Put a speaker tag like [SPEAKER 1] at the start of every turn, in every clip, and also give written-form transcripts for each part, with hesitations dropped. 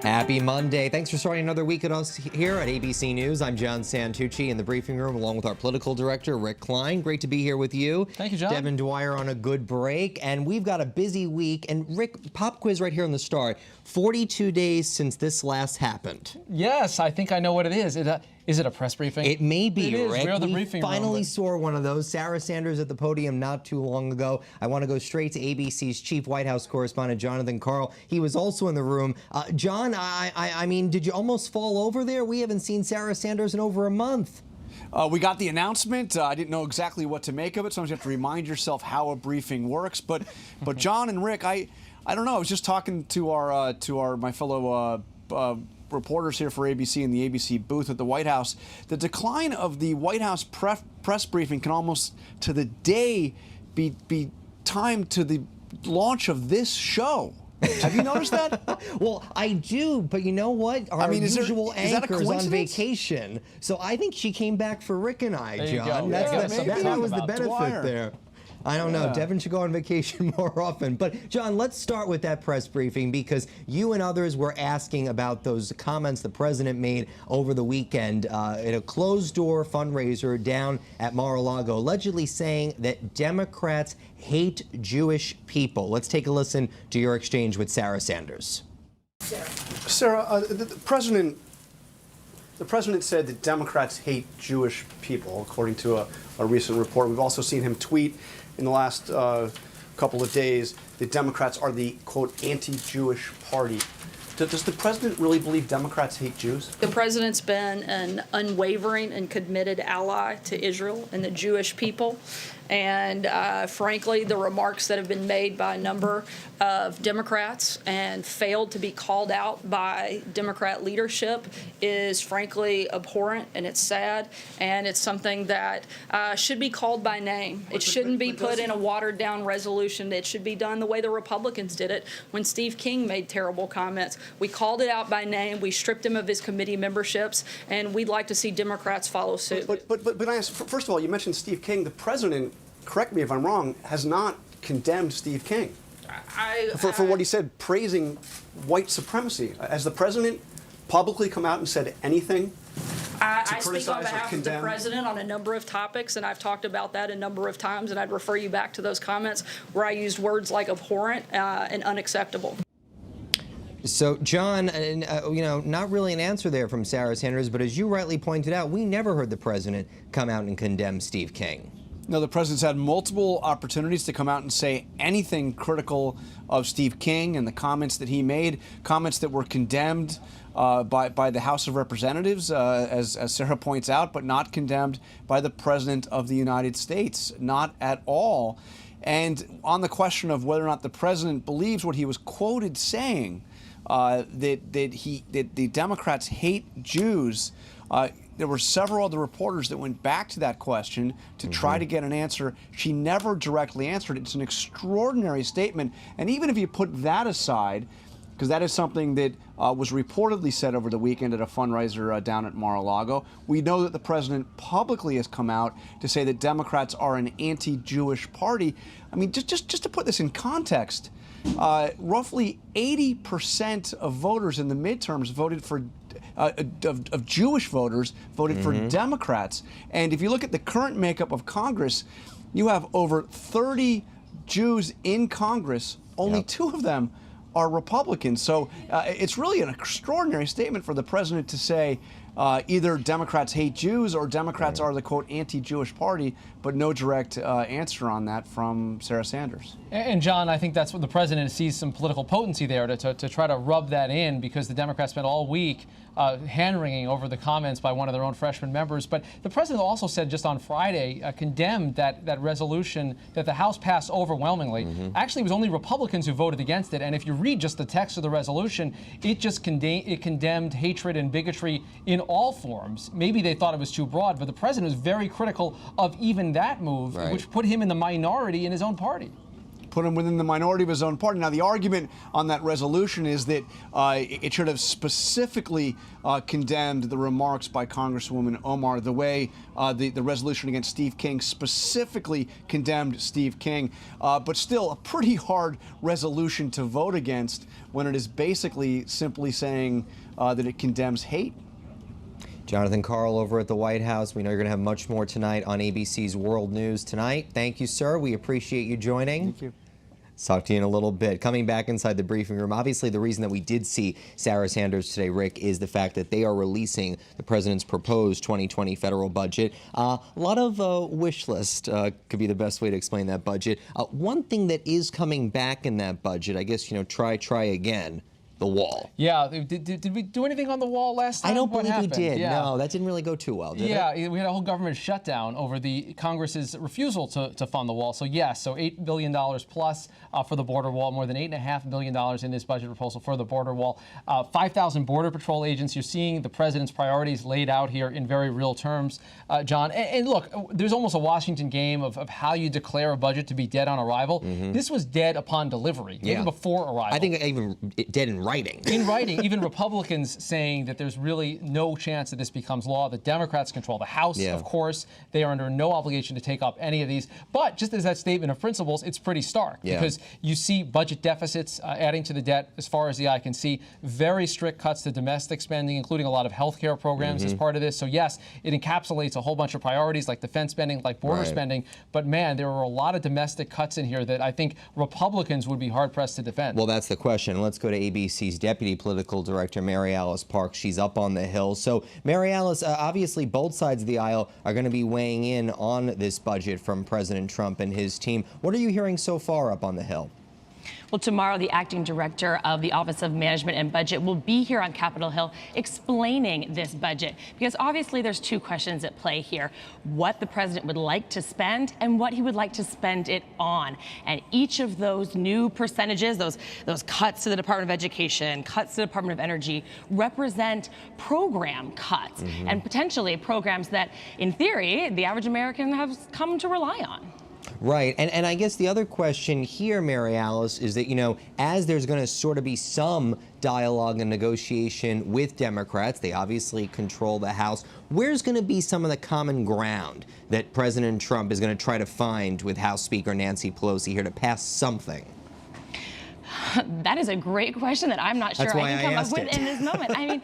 [SPEAKER 1] Happy Monday. Thanks for starting another week at us here at ABC News. I'm John Santucci in the briefing room along with our political director, Rick Klein. Great to be here with you.
[SPEAKER 2] Thank you, John.
[SPEAKER 1] Devin Dwyer on a good break. And we've got a busy week. And Rick, pop quiz right here on the start. 42 days since this last happened.
[SPEAKER 2] Yes, I think I know what it is. Is it a press briefing?
[SPEAKER 1] It may be,
[SPEAKER 2] it is.
[SPEAKER 1] Rick.
[SPEAKER 2] We're the briefing room,
[SPEAKER 1] finally saw one of those. Sarah Sanders at the podium not too long ago. I want to go straight to ABC's chief White House correspondent, Jonathan Karl. He was also in the room. John, I mean, did you almost fall over there? We haven't seen Sarah Sanders in over a month.
[SPEAKER 3] We got the announcement. I didn't know exactly what to make of it. Sometimes you have to remind yourself how a briefing works. But John and Rick, I don't know. I was just talking to my fellow reporters here for ABC in the ABC booth at the White House. The decline of the White House press briefing can almost to the day be timed to the launch of this show. Have you noticed that?
[SPEAKER 1] Well, I do, but you know what? Our usual anchor is on vacation, so I think she came back for Rick and I, John. That was the benefit there. I don't know. Devin should go on vacation more often. But, John, let's start with that press briefing because you and others were asking about those comments the president made over the weekend at a closed-door fundraiser down at Mar-a-Lago, allegedly saying that Democrats hate Jewish people. Let's take a listen to your exchange with Sarah Sanders.
[SPEAKER 4] Sarah, the president said that Democrats hate Jewish people, according to a recent report. We've also seen him tweet in the last couple of days that Democrats are the, quote, anti-Jewish party. Does the president really believe Democrats hate Jews?
[SPEAKER 5] The president's been an unwavering and committed ally to Israel and the Jewish people. And frankly, the remarks that have been made by a number of Democrats and failed to be called out by Democrat leadership is frankly abhorrent, and it's sad, and it's something that should be called by name. It shouldn't be put in a watered-down resolution. It should be done the way the Republicans did it when Steve King made terrible comments. We called it out by name. We stripped him of his committee memberships, and we'd like to see Democrats follow suit.
[SPEAKER 4] But I ask, first of all, you mentioned Steve King. The president, correct me if I'm wrong, has not condemned Steve King for what he said, praising white supremacy. Has the president publicly come out and said anything
[SPEAKER 5] I speak on behalf of the president on a number of topics, and I've talked about that a number of times, and I'd refer you back to those comments where I used words like abhorrent and unacceptable.
[SPEAKER 1] So, John, you know, not really an answer there from Sarah Sanders, but as you rightly pointed out, we never heard the president come out and condemn Steve King.
[SPEAKER 3] No, the president's had multiple opportunities to come out and say anything critical of Steve King and the comments that he made, comments that were condemned by the House of Representatives, as Sarah points out, but not condemned by the President of the United States, not at all. And on the question of whether or not the president believes what he was quoted saying, that the Democrats hate Jews, there were several other reporters that went back to that question to try to get an answer. She never directly answered it. It's an extraordinary statement. And even if you put that aside, because that is something that was reportedly said over the weekend at a fundraiser down at Mar-a-Lago, we know that the president publicly has come out to say that Democrats are an anti-Jewish party. I mean, just to put this in context, roughly 80% of voters in the midterms voted for of Jewish voters voted for Democrats. And if you look at the current makeup of Congress, you have over 30 Jews in Congress. Only 2 of them are Republicans. So it's really an extraordinary statement for the president to say either Democrats hate Jews or Democrats are the, quote, anti-Jewish party, but no direct answer on that from Sarah Sanders.
[SPEAKER 2] And John, I think that's what the president sees some political potency there to try to rub that in, because the Democrats spent all week hand-wringing over the comments by one of their own freshman members. But the president also said just on Friday, condemned that resolution that the House passed overwhelmingly. Actually, it was only Republicans who voted against it. And if you read just the text of the resolution, it just condemned hatred and bigotry in all forms. Maybe they thought it was too broad, but the president was very critical of even that move, which put him in the minority in his own party.
[SPEAKER 3] put him within the minority of his own party. Now, the argument on that resolution is that it should have specifically condemned the remarks by Congresswoman Omar the way the resolution against Steve King specifically condemned Steve King. But still, a pretty hard resolution to vote against when it is basically simply saying that it condemns hate.
[SPEAKER 1] Jonathan Karl over at the White House. We know you're going to have much more tonight on ABC's World News tonight. Thank you, sir. We appreciate you joining.
[SPEAKER 3] Thank you.
[SPEAKER 1] Talk to you in a little bit. Coming back inside the briefing room, obviously the reason that we did see Sarah Sanders today, Rick, is the fact that they are releasing the president's proposed 2020 federal budget. A lot of wish list could be the best way to explain that budget. One thing that is coming back in that budget, I guess, try again. The wall.
[SPEAKER 2] Yeah, did we do anything on the wall last time?
[SPEAKER 1] I don't believe we did.
[SPEAKER 2] Yeah.
[SPEAKER 1] No, that didn't really go too well, did it?
[SPEAKER 2] Yeah, we had a whole government shutdown over the Congress's refusal to fund the wall. So yes, so $8 billion plus for the border wall, more than $8.5 billion in this budget proposal for the border wall. 5,000 Border Patrol agents. You're seeing the president's priorities laid out here in very real terms, John. And look, there's almost a Washington game of how you declare a budget to be dead on arrival. This was dead upon delivery, even before arrival.
[SPEAKER 1] I think even dead in writing.
[SPEAKER 2] In writing, even Republicans saying that there's really no chance that this becomes law. The Democrats control the House, of course. They are under no obligation to take up any of these. But just as that statement of principles, it's pretty stark because you see budget deficits adding to the debt as far as the eye can see. Very strict cuts to domestic spending, including a lot of health care programs as part of this. So yes, it encapsulates a whole bunch of priorities like defense spending, like border spending. But man, there are a lot of domestic cuts in here that I think Republicans would be hard-pressed to defend.
[SPEAKER 1] Well, that's the question. Let's go to ABC's Deputy Political Director, Mary Alice Parks. She's up on the Hill. So, Mary Alice, obviously both sides of the aisle are going to be weighing in on this budget from President Trump and his team. What are you hearing so far up on the Hill?
[SPEAKER 6] Well, tomorrow, the acting director of the Office of Management and Budget will be here on Capitol Hill explaining this budget, because obviously there's two questions at play here: what the president would like to spend and what he would like to spend it on. And each of those new percentages, those cuts to the Department of Education, cuts to the Department of Energy, represent program cuts and potentially programs that, in theory, the average American has come to rely on.
[SPEAKER 1] Right. And I guess the other question here, Mary Alice, is that, as there's going to sort of be some dialogue and negotiation with Democrats, they obviously control the House, where's going to be some of the common ground that President Trump is going to try to find with House Speaker Nancy Pelosi here to pass something?
[SPEAKER 6] That is a great question that I'm not sure I can come up with in this moment. I mean,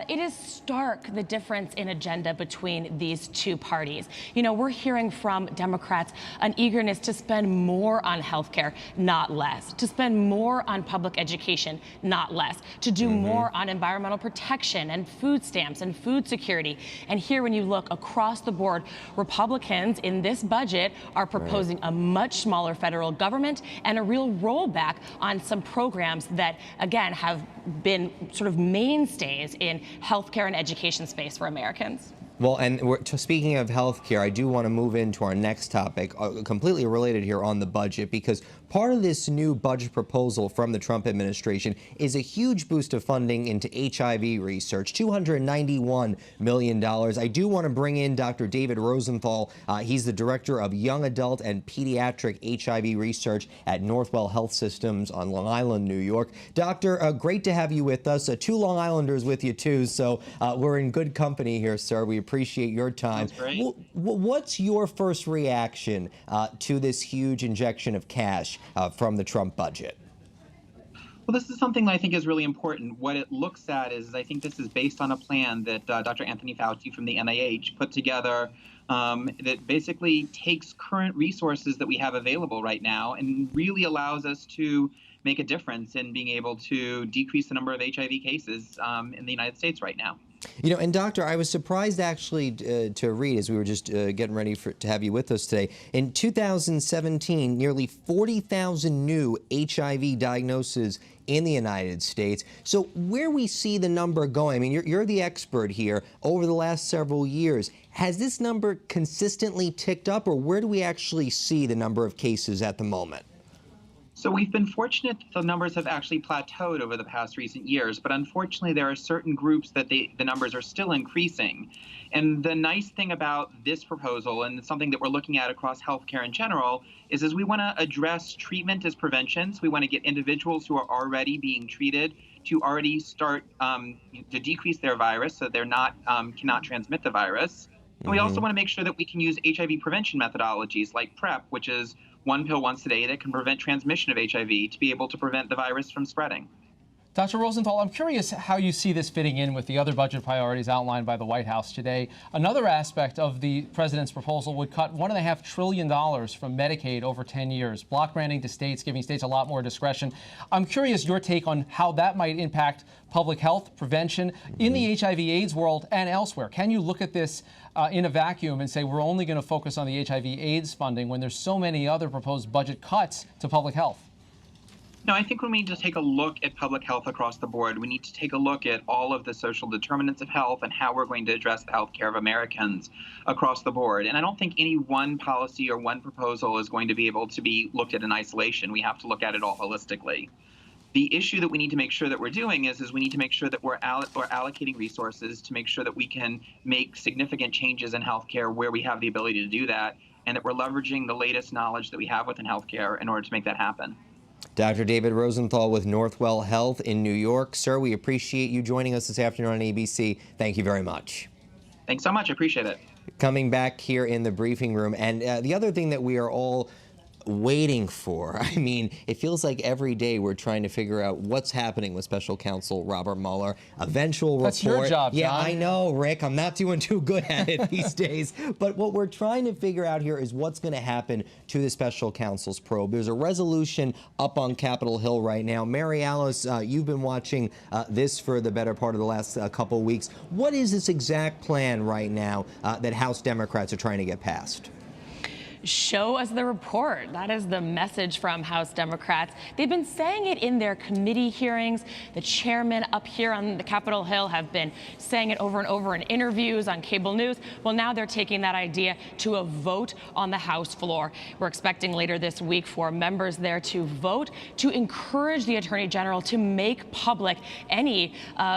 [SPEAKER 6] it is stark, the difference in agenda between these two parties. We're hearing from Democrats an eagerness to spend more on health care, not less, to spend more on public education, not less, to do more on environmental protection and food stamps and food security. And here, when you look across the board, Republicans in this budget are proposing a much smaller federal government and a real rollback on some programs that, again, have been sort of mainstays in healthcare and education space for Americans.
[SPEAKER 1] Well, and speaking of health care, I do want to move into our next topic, completely related here on the budget, because part of this new budget proposal from the Trump administration is a huge boost of funding into HIV research, $291 million. I do want to bring in Dr. David Rosenthal. He's the director of young adult and pediatric HIV research at Northwell Health Systems on Long Island, New York. Doctor, great to have you with us. Two Long Islanders with you, too, so we're in good company here, sir. We appreciate your time.
[SPEAKER 7] That's great.
[SPEAKER 1] What's your first reaction to this huge injection of cash from the Trump budget?
[SPEAKER 7] Well, this is something that I think is really important. What it looks at is, I think this is based on a plan that Dr. Anthony Fauci from the NIH put together that basically takes current resources that we have available right now and really allows us to make a difference in being able to decrease the number of HIV cases in the United States right now.
[SPEAKER 1] And Doctor, I was surprised actually to read, as we were just getting ready to have you with us today, in 2017, nearly 40,000 new HIV diagnoses in the United States. So where we see the number going, I mean, you're the expert here, over the last several years, has this number consistently ticked up, or where do we actually see the number of cases at the moment?
[SPEAKER 7] So we've been fortunate that the numbers have actually plateaued over the past recent years, but unfortunately there are certain groups that the numbers are still increasing. And the nice thing about this proposal, and something that we're looking at across healthcare in general, is we want to address treatment as prevention. So we want to get individuals who are already being treated to already start to decrease their virus so they're not cannot transmit the virus. And we also want to make sure that we can use HIV prevention methodologies like PrEP, which is one pill once a day that can prevent transmission of HIV, to be able to prevent the virus from spreading.
[SPEAKER 2] Dr. Rosenthal, I'm curious how you see this fitting in with the other budget priorities outlined by the White House today. Another aspect of the president's proposal would cut $1.5 trillion from Medicaid over 10 years, block granting to states, giving states a lot more discretion. I'm curious your take on how that might impact public health, prevention, in the HIV/AIDS world and elsewhere. Can you look at this in a vacuum and say we're only going to focus on the HIV/AIDS funding when there's so many other proposed budget cuts to public health?
[SPEAKER 7] No, I think when we need to take a look at public health across the board, we need to take a look at all of the social determinants of health and how we're going to address the health care of Americans across the board. And I don't think any one policy or one proposal is going to be able to be looked at in isolation. We have to look at it all holistically. The issue that we need to make sure that we're doing is we need to make sure that we're allocating resources to make sure that we can make significant changes in healthcare where we have the ability to do that, and that we're leveraging the latest knowledge that we have within healthcare in order to make that happen.
[SPEAKER 1] Dr. David Rosenthal with Northwell Health in New York. Sir, we appreciate you joining us this afternoon on ABC. Thank you very much.
[SPEAKER 7] Thanks so much. I appreciate it.
[SPEAKER 1] Coming back here in the briefing room, and the other thing that we are all waiting for. I mean, it feels like every day we're trying to figure out what's happening with Special Counsel Robert Mueller. Eventual report.
[SPEAKER 2] That's your job, John.
[SPEAKER 1] Yeah, I know, Rick. I'm not doing too good at it these days. But what we're trying to figure out here is what's going to happen to the Special Counsel's probe. There's a resolution up on Capitol Hill right now. Mary Alice, you've been watching this for the better part of the last couple of weeks. What is this exact plan right now that House Democrats are trying to get passed?
[SPEAKER 6] Show us the report. That is the message from House Democrats. They've been saying it in their committee hearings. The chairmen up here on the Capitol Hill have been saying it over and over in interviews on cable news. Well, now they're taking that idea to a vote on the House floor. We're expecting later this week for members there to vote to encourage the Attorney General to make public any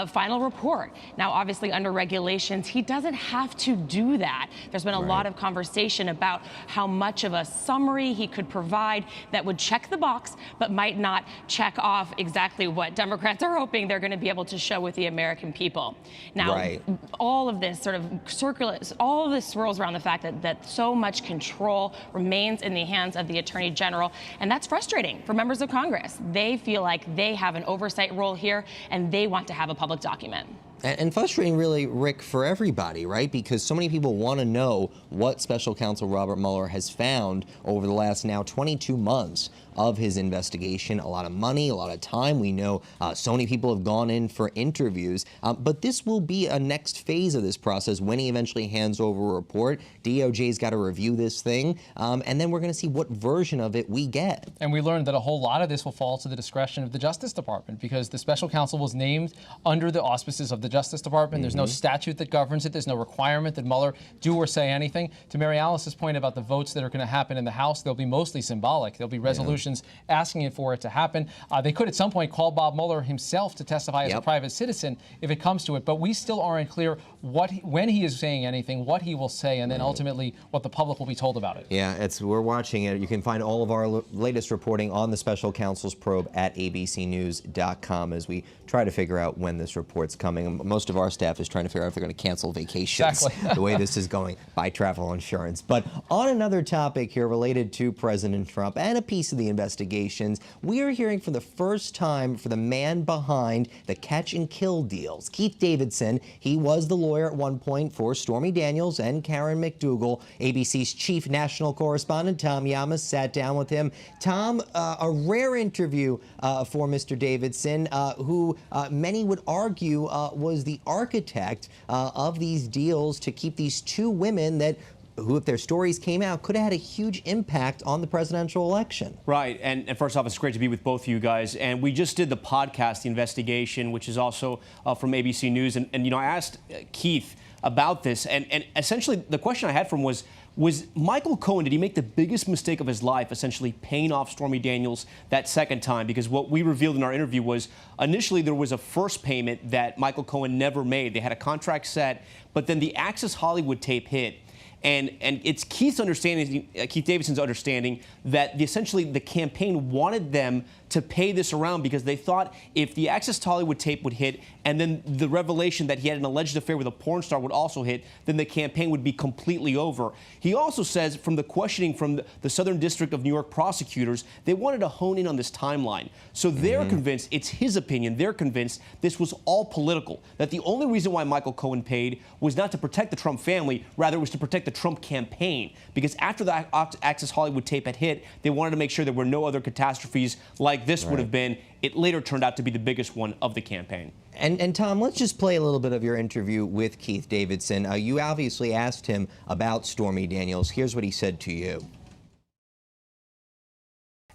[SPEAKER 6] final report. Now, obviously, under regulations, he doesn't have to do that. There's been a lot of conversation about how much of a summary he could provide that would check the box, but might not check off exactly what Democrats are hoping they're going to be able to show with the American people. Now, all of this sort of circulates, all of this swirls around the fact that so much control remains in the hands of the Attorney General, and that's frustrating for members of Congress. They feel like they have an oversight role here, and they want to have a public document.
[SPEAKER 1] And frustrating, really, Rick, for everybody, right? Because so many people want to know what Special Counsel Robert Mueller has found over the last now 22 months of his investigation. A lot of money, a lot of time. We know so many people have gone in for interviews. But this will be a next phase of this process when he eventually hands over a report. DOJ's got to review this thing, and then we're going to see what version of it we get.
[SPEAKER 2] And we learned that a whole lot of this will fall to the discretion of the Justice Department, because the Special Counsel was named under the auspices of the Justice Department. There's no statute that governs it. There's no requirement that Mueller do or say anything. To Mary Alice's point about the votes that are going to happen in the House, they'll be mostly symbolic. There'll be resolutions asking for it to happen. They could at some point call Bob Mueller himself to testify as a private citizen if it comes to it. But we still aren't clear when he is saying anything, what he will say, and then ultimately what the public will be told about it.
[SPEAKER 1] Yeah, we're watching it. You can find all of our latest reporting on the Special Counsel's probe at abcnews.com as we try to figure out when this report's coming. Most of our staff is trying to figure out if they're going to cancel vacations. The way this is going, buy travel insurance. But on another topic here related to President Trump and a piece of the investigations, we are hearing for the first time for the man behind the catch and kill deals. Keith Davidson, he was the lawyer at one point for Stormy Daniels and Karen McDougal. ABC's chief national correspondent Tom Llamas sat down with him. Tom, a rare interview for Mr. Davidson, who many would argue was the architect of these deals to keep these two women that who, if their stories came out, could have had a huge impact on the presidential election.
[SPEAKER 8] Right. And first off, it's great to be with both of you guys. And we just did the podcast, The Investigation, which is also from ABC News. And you know, I asked Keith about this. And essentially, the question I had for him was, Was Michael Cohen, did he make the biggest mistake of his life, essentially paying off Stormy Daniels that second time? Because what we revealed in our interview was initially there was a first payment that Michael Cohen never made. They had a contract set, but then the Access Hollywood tape hit. And it's Keith Davidson's understanding that essentially the campaign wanted them to pay this around because they thought if the Access to Hollywood tape would hit and then the revelation that he had an alleged affair with a porn star would also hit, then the campaign would be completely over. He also says from the questioning from the Southern District of New York prosecutors, they wanted to hone in on this timeline. So they're convinced, it's his opinion, they're convinced this was all political, that the only reason why Michael Cohen paid was not to protect the Trump family, rather it was to protect the Trump campaign. Because after the Access Hollywood tape had hit, they wanted to make sure there were no other catastrophes like this would have been. It later turned out to be the biggest one of the campaign.
[SPEAKER 1] And Tom, let's just play a little bit of your interview with Keith Davidson. You obviously asked him about Stormy Daniels. Here's what he said to you.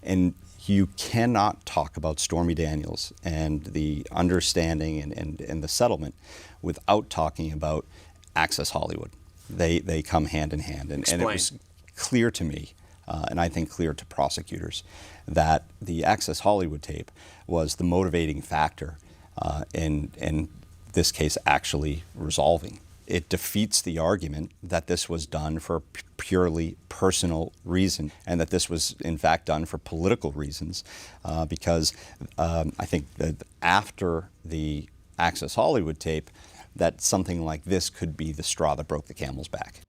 [SPEAKER 9] And you cannot talk about Stormy Daniels and the understanding and the settlement without talking about Access Hollywood. They come hand in hand. And it was clear to me, and I think clear to prosecutors, that the Access Hollywood tape was the motivating factor in this case actually resolving. It defeats the argument that this was done for a purely personal reason and that this was in fact done for political reasons because I think that after the Access Hollywood tape, that something like this could be the straw that broke the camel's back.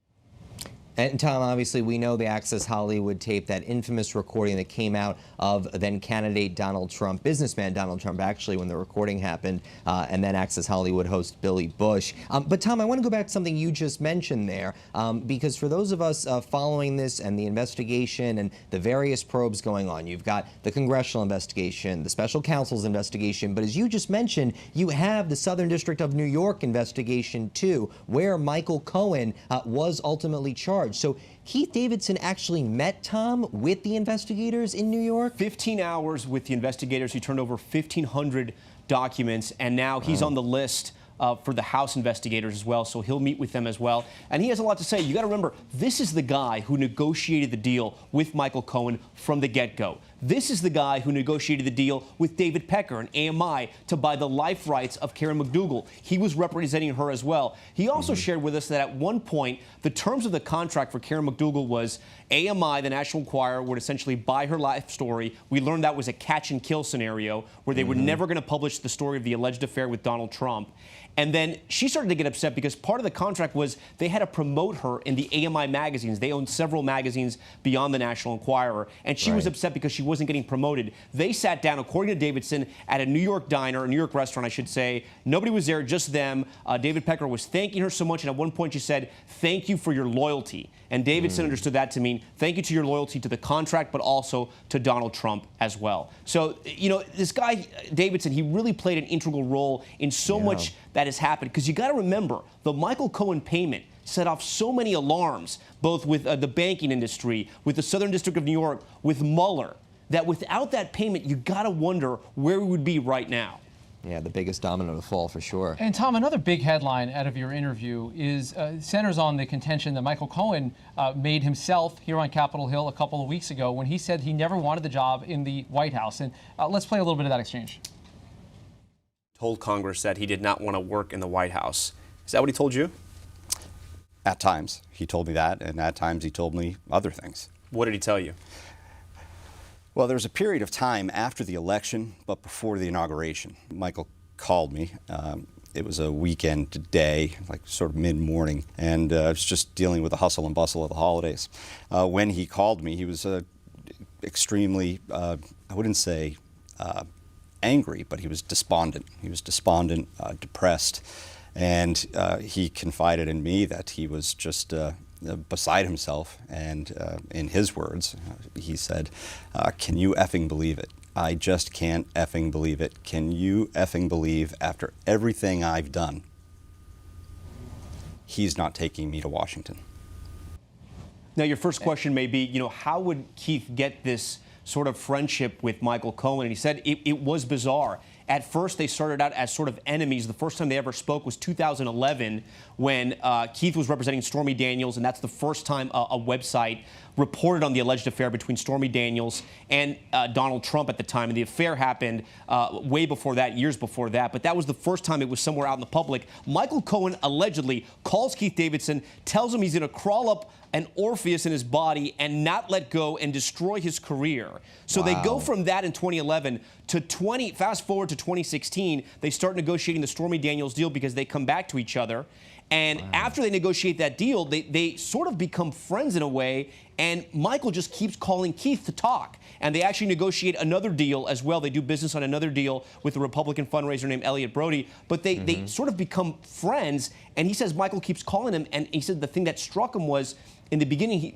[SPEAKER 1] And Tom, obviously, we know the Access Hollywood tape, that infamous recording that came out of then candidate Donald Trump, businessman Donald Trump, actually, when the recording happened, and then Access Hollywood host Billy Bush. But Tom, I want to go back to something you just mentioned there, because for those of us following this and the investigation and the various probes going on, you've got the congressional investigation, the special counsel's investigation, but as you just mentioned, you have the Southern District of New York investigation, too, where Michael Cohen was ultimately charged. So Keith Davidson actually met Tom with the investigators in New York?
[SPEAKER 8] 15 hours with the investigators. He turned over 1,500 documents, and now he's on the list for the House investigators as well, so he'll meet with them as well. And he has a lot to say. You got to remember, this is the guy who negotiated the deal with Michael Cohen from the get-go. This is the guy who negotiated the deal with David Pecker and AMI to buy the life rights of Karen McDougal. He was representing her as well. He also shared with us that at one point, the terms of the contract for Karen McDougal was AMI, the National Enquirer, would essentially buy her life story. We learned that was a catch and kill scenario where they were never going to publish the story of the alleged affair with Donald Trump. And then she started to get upset because part of the contract was they had to promote her in the AMI magazines. They owned several magazines beyond the National Enquirer. And she was upset because she wasn't getting promoted. They sat down, according to Davidson, at a New York diner, a New York restaurant, I should say. Nobody was there, just them. David Pecker was thanking her so much. And at one point she said, "Thank you for your loyalty." And Davidson understood that to mean thank you to your loyalty to the contract, but also to Donald Trump as well. So, you know, this guy, Davidson, he really played an integral role in so much that has happened. Because you got to remember, the Michael Cohen payment set off so many alarms, both with the banking industry, with the Southern District of New York, with Mueller, that without that payment, you got to wonder where we would be right now.
[SPEAKER 1] Yeah, the biggest domino to fall for sure.
[SPEAKER 2] And Tom, another big headline out of your interview is centers on the contention that Michael Cohen made himself here on Capitol Hill a couple of weeks ago when he said he never wanted the job in the White House. And let's play a little bit of that exchange.
[SPEAKER 8] Told Congress that he did not want to work in the White House. Is that what he told you?
[SPEAKER 9] At times, he told me that, and at times he told me other things.
[SPEAKER 8] What did he tell you?
[SPEAKER 9] Well, there was a period of time after the election, but before the inauguration. Michael called me. It was a weekend day, like sort of mid-morning, and I was just dealing with the hustle and bustle of the holidays. When he called me, he was extremely, I wouldn't say angry, but he was despondent. He was despondent, depressed, and he confided in me that he was just beside himself, and in his words, he said, "Can you effing believe it? I just can't effing believe it. Can you effing believe after everything I've done, he's not taking me to Washington?"
[SPEAKER 8] Now, your first question may be, you know, how would Keith get this sort of friendship with Michael Cohen? And he said it was bizarre. At first, they started out as sort of enemies. The first time they ever spoke was 2011 when Keith was representing Stormy Daniels, and that's the first time a website reported on the alleged affair between Stormy Daniels and Donald Trump at the time. And the affair happened way before that, years before that. But that was the first time it was somewhere out in the public. Michael Cohen allegedly calls Keith Davidson, tells him he's going to crawl up an Orpheus in his body and not let go and destroy his career. So they go from that in 2011 to fast forward to 2016, they start negotiating the Stormy Daniels deal because they come back to each other. And after they negotiate that deal, they sort of become friends in a way, and Michael just keeps calling Keith to talk. And they actually negotiate another deal as well. They do business on another deal with a Republican fundraiser named Elliot Brody, but they sort of become friends. And he says Michael keeps calling him, and he said the thing that struck him was, in the beginning,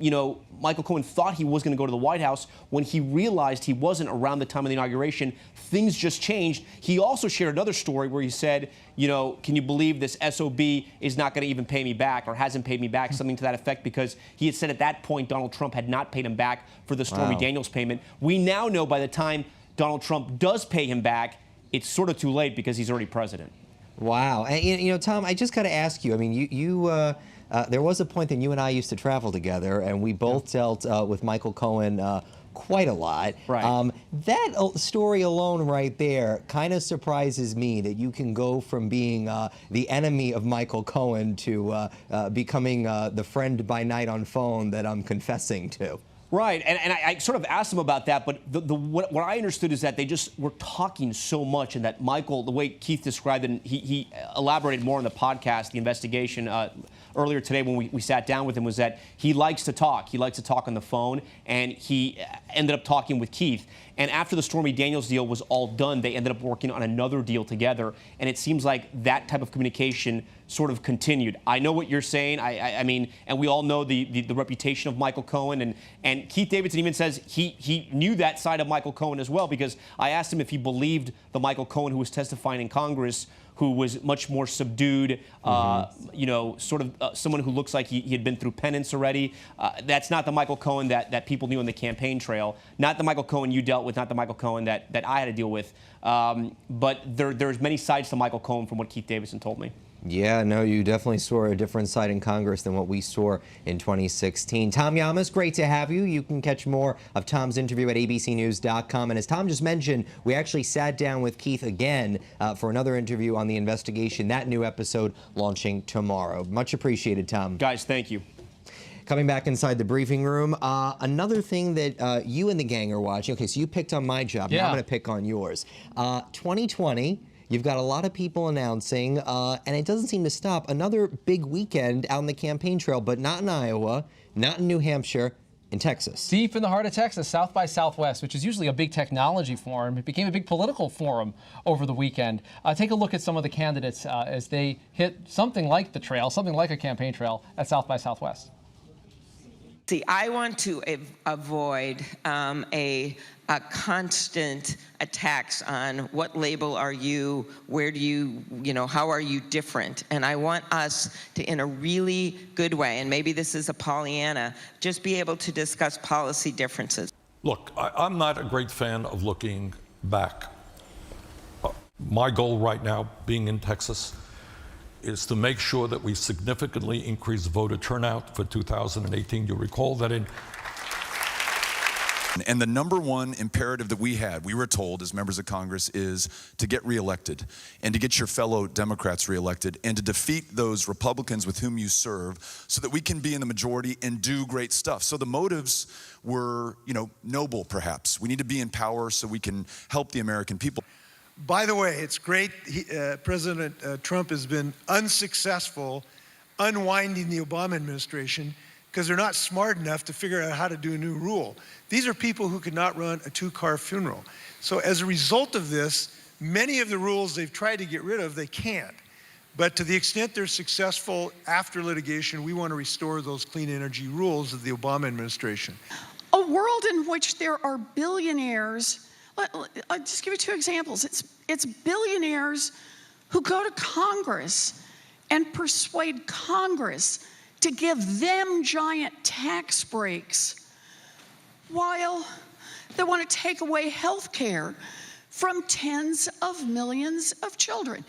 [SPEAKER 8] Michael Cohen thought he was going to go to the White House. When he realized he wasn't around the time of the inauguration, things just changed. He also shared another story where he said, can you believe this SOB is not going to even pay me back or hasn't paid me back, something to that effect, because he had said at that point Donald Trump had not paid him back for the Stormy Daniels payment. We now know by the time Donald Trump does pay him back, it's sort of too late because he's already president.
[SPEAKER 1] Wow. And, Tom, I just got to ask you, I mean, there was a point that you and I used to travel together, and we both dealt with Michael Cohen quite a lot.
[SPEAKER 8] Right.
[SPEAKER 1] That story alone right there kind of surprises me, that you can go from being the enemy of Michael Cohen to becoming the friend by night on phone that I'm confessing to.
[SPEAKER 8] Right, and I sort of asked him about that, but what I understood is that they just were talking so much, and that Michael, the way Keith described it, and he elaborated more on the podcast, the investigation, earlier today when we sat down with him, was that he likes to talk. He likes to talk on the phone, and he ended up talking with Keith. And after the Stormy Daniels deal was all done, they ended up working on another deal together, and it seems like that type of communication sort of continued. I know what you're saying. I mean, and we all know the reputation of Michael Cohen, and Keith Davidson even says he knew that side of Michael Cohen as well, because I asked him if he believed the Michael Cohen who was testifying in Congress, who was much more subdued, sort of someone who looks like he had been through penance already. That's not the Michael Cohen that people knew on the campaign trail, not the Michael Cohen you dealt with, not the Michael Cohen that I had to deal with. But there's many sides to Michael Cohen from what Keith Davidson told me.
[SPEAKER 1] Yeah, no, you definitely saw a different side in Congress than what we saw in 2016. Tom Llamas, great to have you. You can catch more of Tom's interview at abcnews.com. And as Tom just mentioned, we actually sat down with Keith again for another interview on the investigation. That new episode launching tomorrow. Much appreciated, Tom.
[SPEAKER 8] Guys, thank you.
[SPEAKER 1] Coming back inside the briefing room, another thing that you and the gang are watching. Okay, so you picked on my job.
[SPEAKER 2] Yeah.
[SPEAKER 1] Now I'm going to pick on yours. 2020. You've got a lot of people announcing, and it doesn't seem to stop. Another big weekend out on the campaign trail, but not in Iowa, not in New Hampshire, in Texas.
[SPEAKER 2] Deep in the heart of Texas, South by Southwest, which is usually a big technology forum. It became a big political forum over the weekend. Take a look at some of the candidates as they hit something like the trail, something like a campaign trail at South by Southwest.
[SPEAKER 10] See, I want to avoid a constant attacks on what label are you, where do you, how are you different? And I want us to, in a really good way, and maybe this is a Pollyanna, just be able to discuss policy differences.
[SPEAKER 11] Look, I'm not a great fan of looking back. My goal right now, being in Texas, is to make sure that we significantly increase voter turnout for 2018. You'll recall that
[SPEAKER 12] And the number one imperative that we were told as members of Congress, is to get reelected and to get your fellow Democrats reelected and to defeat those Republicans with whom you serve so that we can be in the majority and do great stuff. So the motives were, noble perhaps. We need to be in power so we can help the American people.
[SPEAKER 13] By the way, it's great President Trump has been unsuccessful unwinding the Obama administration because they're not smart enough to figure out how to do a new rule. These are people who could not run a two-car funeral. So as a result of this, many of the rules they've tried to get rid of, they can't. But to the extent they're successful after litigation, we want to restore those clean energy rules of the Obama administration.
[SPEAKER 14] A world in which there are billionaires. I'll just give you two examples. It's billionaires who go to Congress and persuade Congress to give them giant tax breaks while they want to take away health care from tens of millions of children.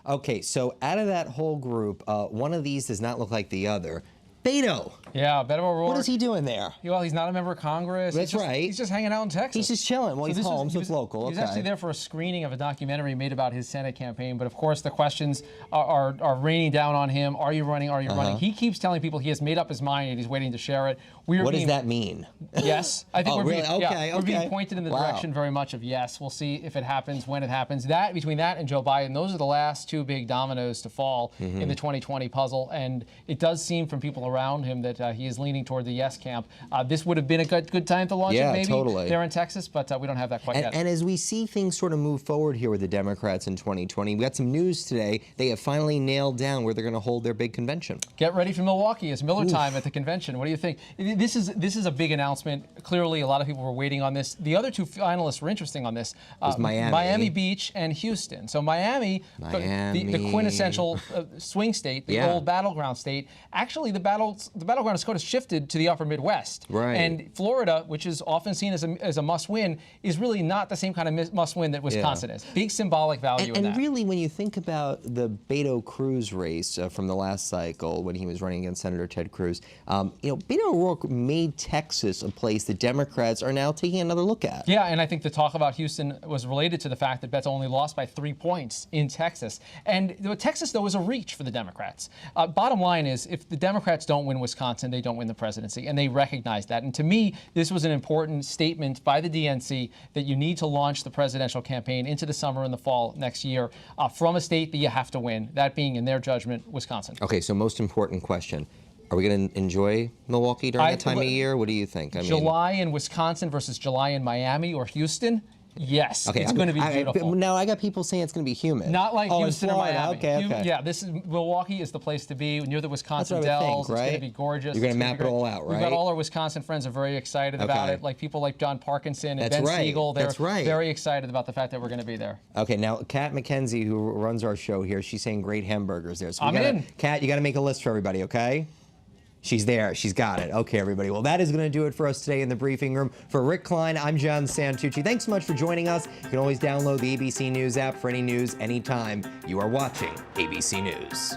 [SPEAKER 1] Okay, so out of that whole group, one of these does not look like the other. Beto.
[SPEAKER 2] Yeah, Beto O'Rourke.
[SPEAKER 1] What is he doing there?
[SPEAKER 2] Well, he's not a member of Congress.
[SPEAKER 1] That's right.
[SPEAKER 2] He's just hanging out in Texas.
[SPEAKER 1] He's just chilling. Well, he's home, so it's local.
[SPEAKER 2] He's actually there for a screening of a documentary made about his Senate campaign. But of course, the questions are raining down on him. Are you running? Are you running? He keeps telling people he has made up his mind and he's waiting to share it.
[SPEAKER 1] What does that mean?
[SPEAKER 2] Yes. I think we're
[SPEAKER 1] being,
[SPEAKER 2] being pointed in the direction very much of yes. We'll see if it happens, when it happens. Between that and Joe Biden, those are the last two big dominoes to fall in the 2020 puzzle. And it does seem from people around him that he is leaning toward the yes camp. This would have been a good time to launch it, maybe, there in Texas, but we don't have that quite yet.
[SPEAKER 1] And as we see things sort of move forward here with the Democrats in 2020, we got some news today. They have finally nailed down where they're going to hold their big convention.
[SPEAKER 2] Get ready for Milwaukee. It's Miller time at the convention. What do you think? This is a big announcement. Clearly, a lot of people were waiting on this. The other two finalists were interesting on this.
[SPEAKER 1] Was Miami.
[SPEAKER 2] Miami Beach and Houston. So Miami. The quintessential swing state, the old battleground state. Actually, the battleground is shifted to the upper Midwest.
[SPEAKER 1] Right.
[SPEAKER 2] And Florida, which is often seen as a must-win, is really not the same kind of must-win that Wisconsin is. Big symbolic value in that.
[SPEAKER 1] And really, when you think about the Beto Cruz race from the last cycle, when he was running against Senator Ted Cruz, Beto O'Rourke made Texas a place that Democrats are now taking another look at.
[SPEAKER 2] Yeah, and I think the talk about Houston was related to the fact that Beto only lost by 3 points in Texas. And Texas, though, is a reach for the Democrats. Bottom line is, if the Democrats don't win Wisconsin, they don't win the presidency, and they recognize that. And to me, this was an important statement by the DNC that you need to launch the presidential campaign into the summer and the fall next year from a state that you have to win, that being, in their judgment, Wisconsin.
[SPEAKER 1] Okay, so most important question. Are we going to enjoy Milwaukee during that time of year? What do you think?
[SPEAKER 2] July in Wisconsin versus July in Miami or Houston? Yes, it's going to be beautiful.
[SPEAKER 1] Now, I got people saying it's going to be humid.
[SPEAKER 2] Not like Houston or Miami.
[SPEAKER 1] Okay.
[SPEAKER 2] Yeah, Milwaukee is the place to be, near the Wisconsin Dells.
[SPEAKER 1] Right?
[SPEAKER 2] It's going to be gorgeous.
[SPEAKER 1] You're going to map it all out, right?
[SPEAKER 2] We've got all our Wisconsin friends are very excited about it, like people like John Parkinson and Ben Siegel. They're very excited about the fact that we're going to be there.
[SPEAKER 1] Okay, now, Kat McKenzie, who runs our show here, she's saying great hamburgers there. So
[SPEAKER 2] I'm in.
[SPEAKER 1] Kat, you got to make a list for everybody, okay? She's there. She's got it. Okay, everybody. Well, that is going to do it for us today in the briefing room. For Rick Klein, I'm John Santucci. Thanks so much for joining us. You can always download the ABC News app for any news anytime. You are watching ABC News.